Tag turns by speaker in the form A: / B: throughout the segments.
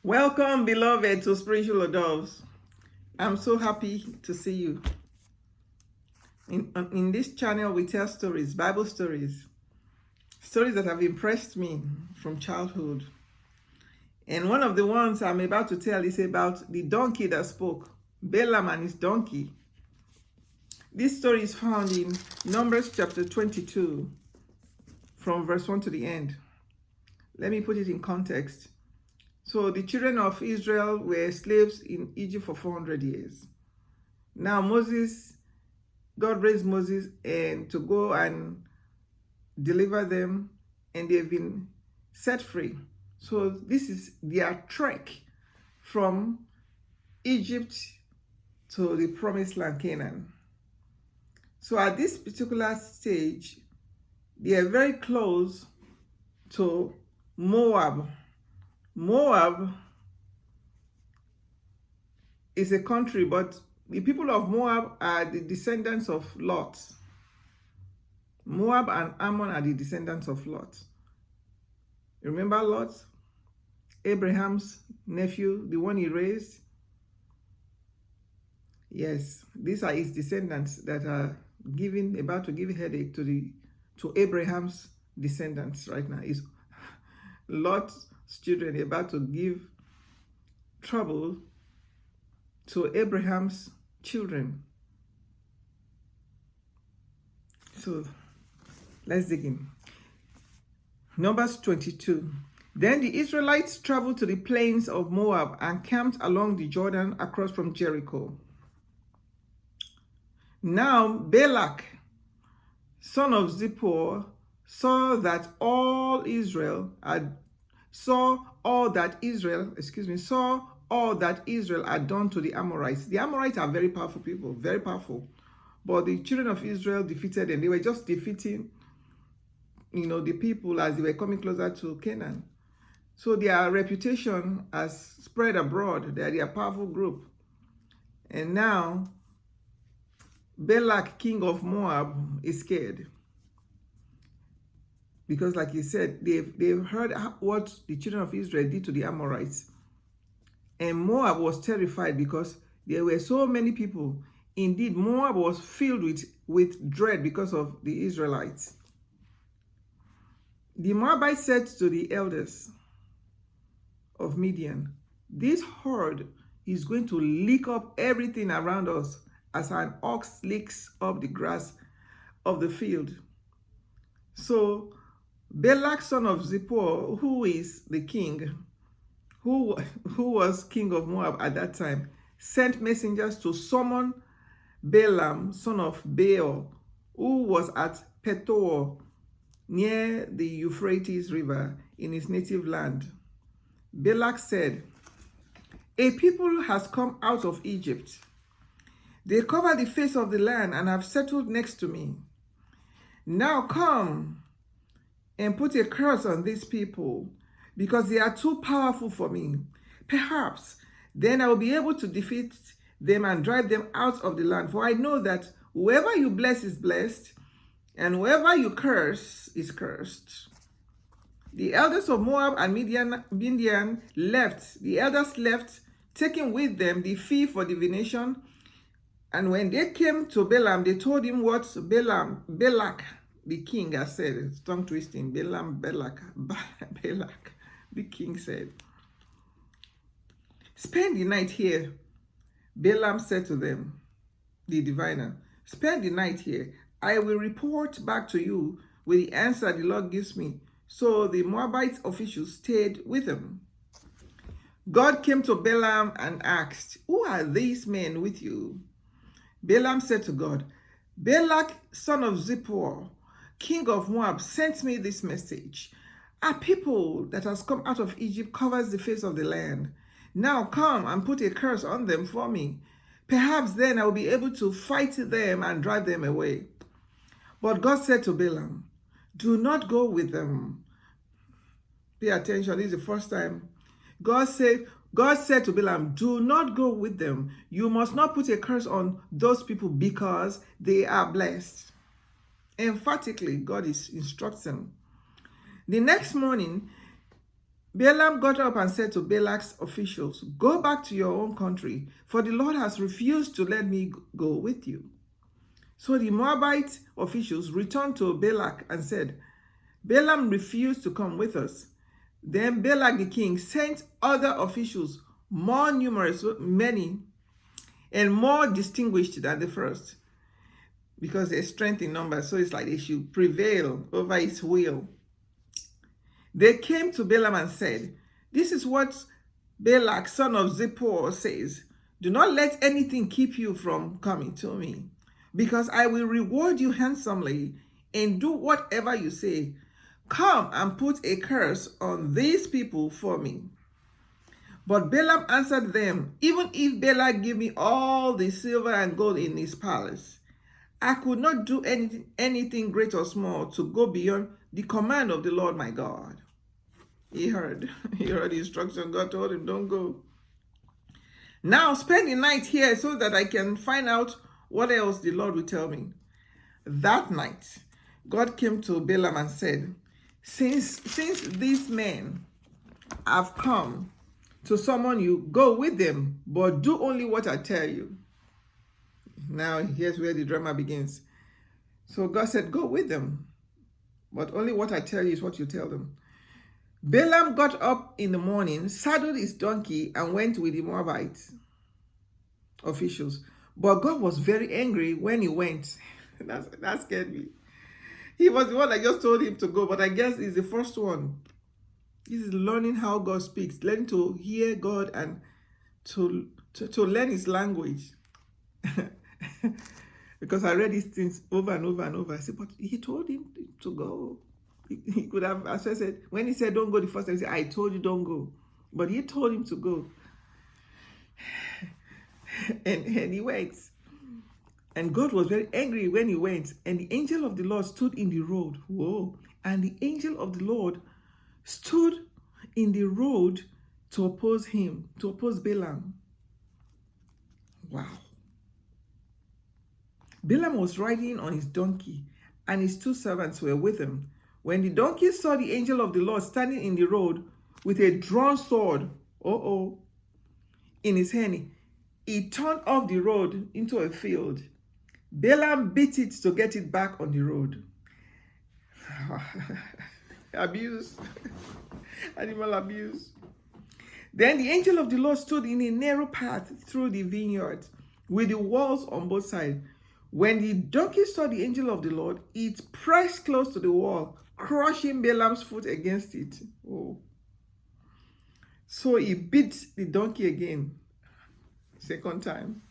A: Welcome, beloved, to Spiritual Doves. I'm so happy to see you. In this channel, we tell stories, Bible stories, stories that have impressed me from childhood. And one of the ones I'm about to tell is about the donkey that spoke, Balaam and his donkey. This story is found in Numbers chapter 22, from verse 1 to the end. Let me put it in context. So the children of Israel were slaves in Egypt for 400 years. Now God raised Moses and to go and deliver them, and they've been set free. So this is their trek from Egypt to the promised land, Canaan. So at this particular stage, they are very close to Moab. Moab is a country, but the people of Moab are the descendants of Lot. Moab and Ammon are the descendants of Lot. Remember Lot? Abraham's nephew, the one he raised? Yes, these are his descendants that are about to give headache to Abraham's descendants right now. Is Lot's children about to give trouble to Abraham's children. So let's dig in. Numbers 22. Then the Israelites traveled to the plains of Moab and camped along the Jordan across from Jericho. Now Balak, son of Zippor, saw all that Israel had done to the Amorites. The Amorites are very powerful people, very powerful. But the children of Israel defeated them. They were just defeating, the people as they were coming closer to Canaan. So their reputation has spread abroad. They are a powerful group. And now, Balak, king of Moab, is scared. Because like he said, they've heard what the children of Israel did to the Amorites. And Moab was terrified because there were so many people. Indeed, Moab was filled with dread because of the Israelites. The Moabites said to the elders of Midian, "This horde is going to lick up everything around us as an ox licks up the grass of the field." So Balak, son of Zippor, who is the king, who was king of Moab at that time, sent messengers to summon Balaam, son of Beor, who was at Petor, near the Euphrates River, in his native land. Balak said, "A people has come out of Egypt. They cover the face of the land and have settled next to me. Now come and put a curse on these people, because they are too powerful for me. Perhaps then I will be able to defeat them and drive them out of the land. For I know that whoever you bless is blessed, and whoever you curse is cursed." The elders of Moab and Midian left. The elders left, taking with them the fee for divination. And when they came to Balaam, they told him what Balak, the king, has said. It's tongue twisting. Balak, the king said. "Spend the night here," Balaam said to them, the diviner. "Spend the night here. I will report back to you with the answer the Lord gives me." So the Moabite officials stayed with him. God came to Balaam and asked, "Who are these men with you?" Balaam said to God, "Balak, son of Zippor, king of Moab, sent me this message. A people that has come out of Egypt covers the face of the land. Now come and put a curse on them for me. Perhaps then I will be able to fight them and drive them away." But God said to Balaam, "Do not go with them." Pay attention, this is the first time. God said to Balaam, "Do not go with them. You must not put a curse on those people because they are blessed." Emphatically, God is instructing. The next morning, Balaam got up and said to Balak's officials, "Go back to your own country, for the Lord has refused to let me go with you." So the Moabite officials returned to Balak and said, "Balaam refused to come with us." Then Balak the king sent other officials, more numerous, many, and more distinguished than the first, because there's strength in numbers, so it's like they should prevail over his will. They came to Balaam and said, "This is what Balak, son of Zippor, says. Do not let anything keep you from coming to me, because I will reward you handsomely and do whatever you say. Come and put a curse on these people for me." But Balaam answered them, "Even if Balak give me all the silver and gold in his palace, I could not do anything great or small to go beyond the command of the Lord my God." He heard the instruction. God told him, "Don't go. Now spend the night here so that I can find out what else the Lord will tell me." That night, God came to Balaam and said, Since these men have come to summon you, go with them, but do only what I tell you." Now here's where the drama begins. So God said, "Go with them, but only what I tell you is what you tell them." Balaam got up in the morning, saddled his donkey, and went with the Moabite officials. But God was very angry when he went. That scared me. He was the one that just told him to go, but I guess he's the first one. This is learning how God speaks, learning to hear God and to learn his language. Because I read these things over and over and over. I said, but he told him to go. He could have, as I said, when he said don't go the first time, he said, "I told you don't go." But he told him to go. and he went. And God was very angry when he went. And the angel of the Lord stood in the road. Whoa. And the angel of the Lord stood in the road to oppose him, to oppose Balaam. Wow. Balaam was riding on his donkey, and his two servants were with him. When the donkey saw the angel of the Lord standing in the road with a drawn sword, in his hand, he turned off the road into a field. Balaam beat it to get it back on the road. Abuse. Animal abuse. Then the angel of the Lord stood in a narrow path through the vineyard with the walls on both sides. When the donkey saw the angel of the Lord, it pressed close to the wall, crushing Balaam's foot against it. Oh. So he beat the donkey again, second time.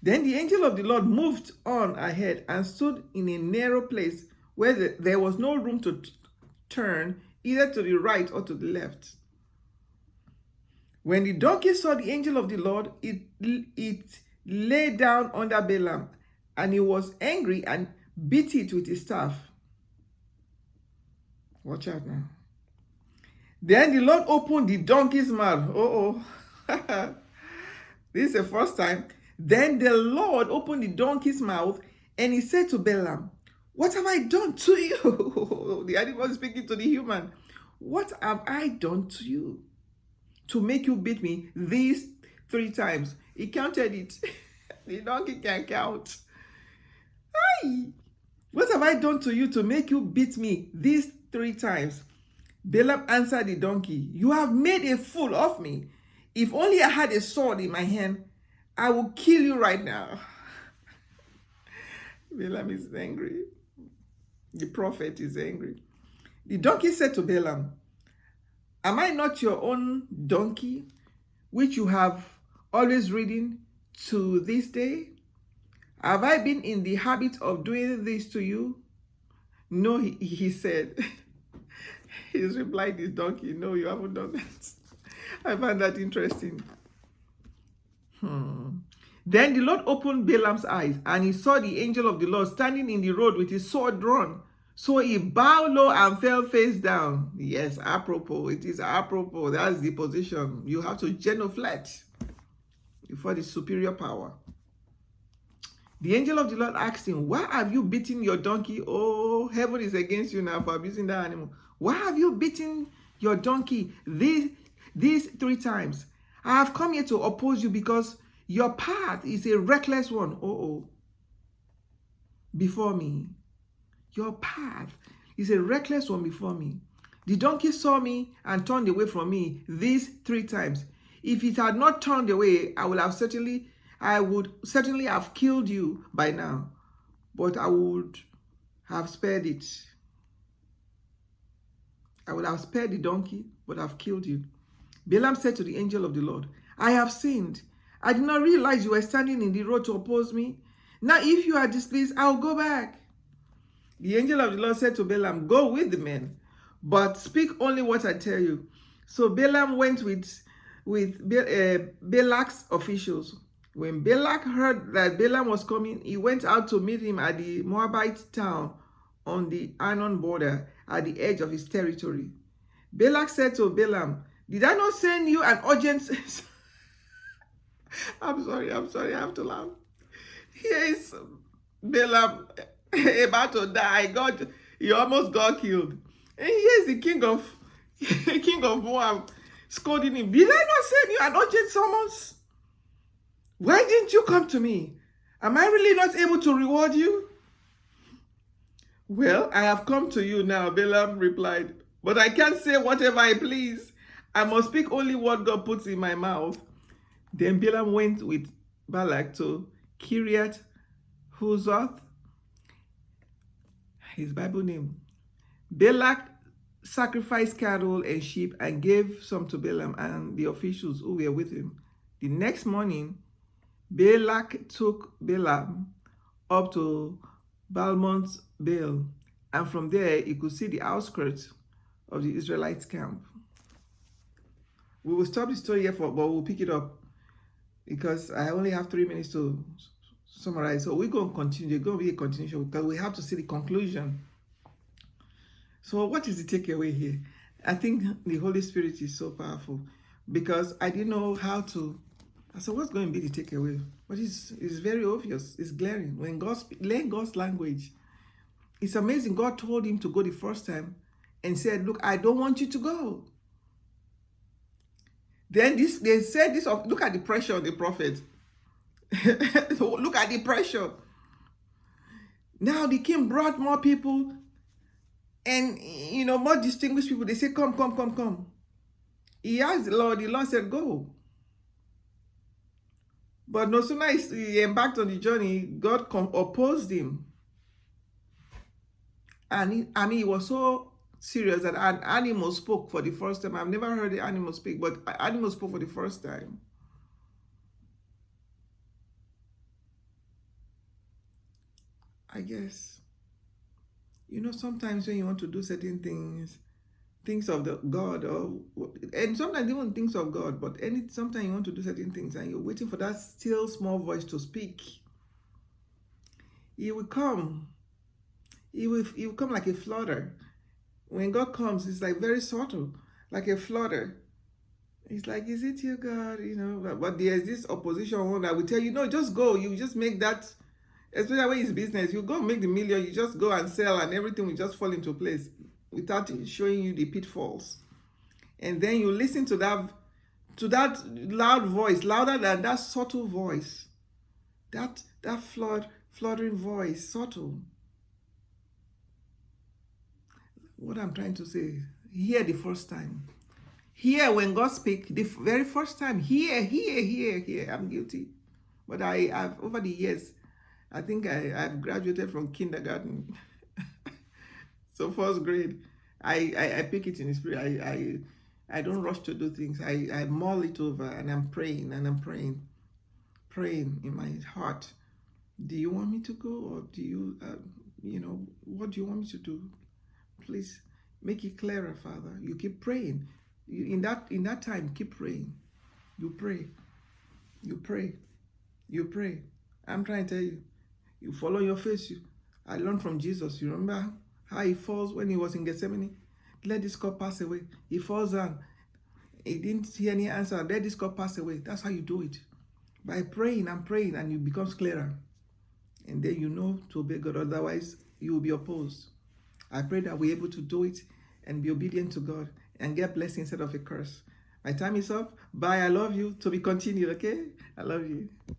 A: Then the angel of the Lord moved on ahead and stood in a narrow place where there was no room to turn either to the right or to the left. When the donkey saw the angel of the Lord, it lay down under Balaam, and he was angry and beat it with his staff. Watch out now. Then the Lord opened the donkey's mouth. This is the first time. Then the Lord opened the donkey's mouth, and he said to Balaam, "What have I done to you?" The animal is speaking to the human. "What have I done to you to make you beat me these 3 times?" He counted it. The donkey can count. Hi. "What have I done to you to make you beat me these 3 times?" Balaam answered the donkey, "You have made a fool of me. If only I had a sword in my hand, I will kill you right now." Balaam is angry. The prophet is angry. The donkey said to Balaam, "Am I not your own donkey, which you have always ridden to this day? Have I been in the habit of doing this to you?" "No," he said. He's replied his donkey, "No, you haven't done that." I find that interesting. Then the Lord opened Balaam's eyes, and he saw the angel of the Lord standing in the road with his sword drawn. So he bowed low and fell face down. Yes, apropos. It is apropos. That's the position. You have to genuflect before the superior power. The angel of the Lord asked him, "Why have you beaten your donkey? Oh, heaven is against you now for abusing that animal. Why have you beaten your donkey these 3 times. I have come here to oppose you because your path is a reckless one. Before me. Your path is a reckless one before me. The donkey saw me and turned away from me these 3 times. If it had not turned away, I would certainly have killed you by now. But I would have spared it. I would have spared the donkey, but I've killed you. Balaam said to the angel of the Lord, I have sinned. I did not realize you were standing in the road to oppose me. Now, if you are displeased, I'll go back. The angel of the Lord said to Balaam, go with the men, but speak only what I tell you. So Balaam went with Balak's officials. When Balak heard that Balaam was coming, he went out to meet him at the Moabite town on the Arnon border at the edge of his territory. Balak said to Balaam, did I not send you an urgent... I'm sorry, I have to laugh. Here is Balaam about to die. He almost got killed. And here's the king of Moab scolding him. Did I not send you an urgent summons? Why didn't you come to me? Am I really not able to reward you? Well, I have come to you now, Balaam replied, but I can't say whatever I please. I must speak only what God puts in my mouth. Then Balaam went with Balak to Kiryat Huzoth, his Bible name. Balak sacrificed cattle and sheep and gave some to Balaam and the officials who were with him. The next morning, Balak took Balaam up to Balmon's Baal, and from there he could see the outskirts of the Israelites' camp. We will stop the story here, but we'll pick it up because I only have 3 minutes to summarize. So we're going to continue. There's going to be a continuation because we have to see the conclusion. So what is the takeaway here? I think the Holy Spirit is so powerful because I didn't know how to. So what's going to be the takeaway? But it's very obvious. It's glaring. When God learn God's language, it's amazing. God told him to go the first time and said, look, I don't want you to go. Then they said this, look at the pressure on the prophet. Look at the pressure. Now the king brought more people and, more distinguished people. They said, come. He asked the Lord said, go. But no sooner he embarked on the journey, God opposed him. And he was so serious that an animal spoke for the first time. I've never heard the animal speak, but an animal spoke for the first time. I guess, sometimes when you want to do certain things of the God, and sometimes even things of God, but sometimes you want to do certain things and you're waiting for that still small voice to speak. He will come. He will come like a flutter. When God comes, it's like very subtle, like a flutter. It's like, is it you, God? But there's this opposition one that will tell you, no, just go. You just make that, especially when it's business. You go make the million, you just go and sell and everything will just fall into place without showing you the pitfalls. And then you listen to that loud voice, louder than that subtle voice. That fluttering voice, subtle. What I'm trying to say, hear the first time. Hear when God speaks, the very first time. Hear. I'm guilty. But I've over the years, I think I've graduated from kindergarten. So first grade, I pick it in the spirit. I don't rush to do things. I mull it over and I'm praying in my heart. Do you want me to go, or do you, what do you want me to do? Please make it clearer, Father. You keep praying. In that time, keep praying. You pray. I'm trying to tell you. You follow your face. I learned from Jesus. You remember how he falls when he was in Gethsemane? Let this cup pass away. He falls down. He didn't hear any answer. Let this cup pass away. That's how you do it. By praying and praying, and it becomes clearer. And then you know to obey God. Otherwise, you will be opposed. I pray that we're able to do it and be obedient to God and get blessing instead of a curse. My time is up. Bye. I love you. To be continued, okay? I love you.